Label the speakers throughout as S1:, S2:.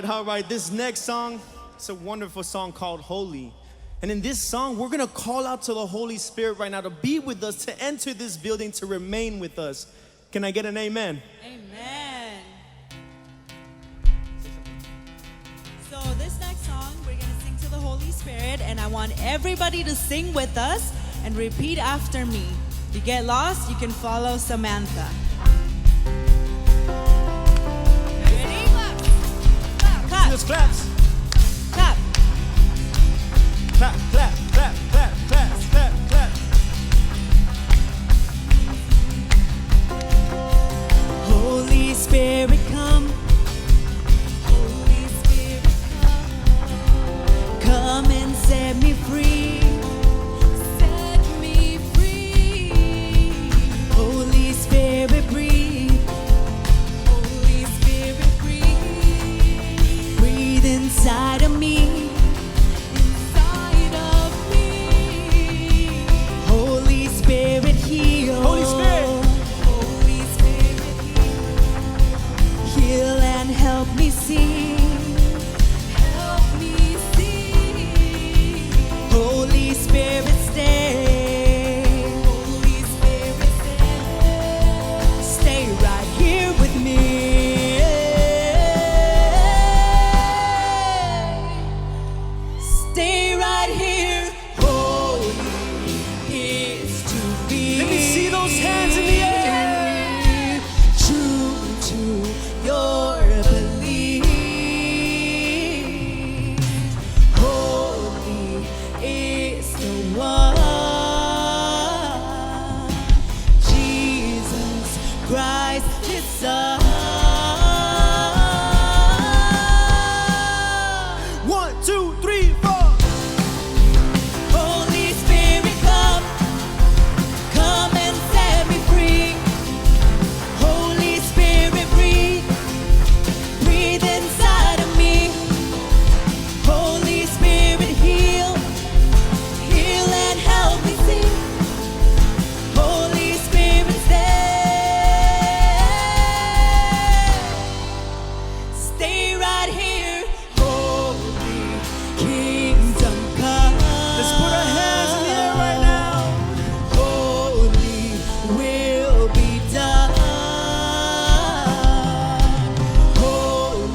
S1: all right. This next song, it's a wonderful song called Holy. And in this song, we're going to call out to the Holy Spirit right now to be with us, to enter this building, to remain with us. Can I get an amen?
S2: Amen. So this next song, we're going to sing to the Holy Spirit, and I want everybody to sing with us and repeat after me. If you get lost, you can follow Samantha. Ready? Clap. Clap.
S1: Just claps.
S2: Clap.
S1: Clap, clap, clap, clap, clap, clap, clap.
S2: Holy Spirit, come. Holy Spirit, come. Come and set me free. Set me free. Holy Spirit, breathe. Holy Spirit, breathe. Breathe inside of me. Inside of me. Holy Spirit, heal.
S1: Holy Spirit.
S2: Holy Spirit, heal and help me see. Help me see. Holy Spirit, stay. Holy Spirit, stay. Stay right here with me. Stay right here. Holy is to be.
S1: Let me see those hands in the air.
S2: True to your belief. Holy is the one. Jesus Christ, His Son.
S1: 1, 2, 3, 4.
S2: Holy Spirit, come. Come and set me free. Holy Spirit, breathe. Breathe inside of me. Holy Spirit, heal. Heal and help me see. Holy Spirit, stay. Stay right here. Holy Kingdom come.
S1: Let's put our hands in the air right now.
S2: Holy will be done. Holy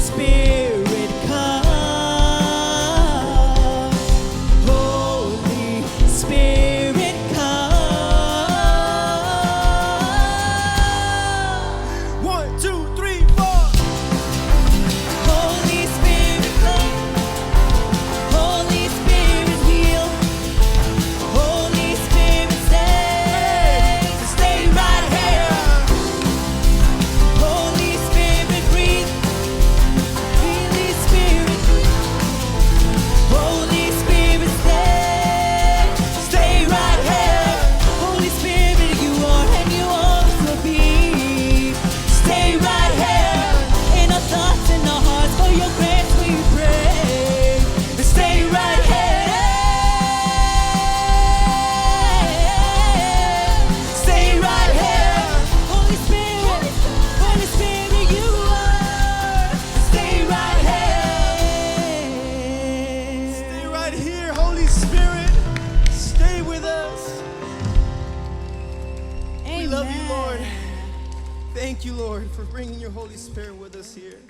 S2: Spirit, come. Holy Spirit, come.
S1: 1, 2, 3, 4.
S2: Holy Spirit, come. Holy Spirit, heal. Holy Spirit, stay. Stay right here. Holy Spirit, breathe. Holy Spirit, Holy Spirit, stay. Stay right here. Holy Spirit, you are and you always will be. Stay right here. In our thoughts and our hearts, for your grace we pray. Stay right here. Stay right here. Holy Spirit, you are. Stay right here.
S1: Stay right here, Holy Spirit. Stay with us. We love you, Lord. Thank you, Lord, for bringing your Holy Spirit with us here.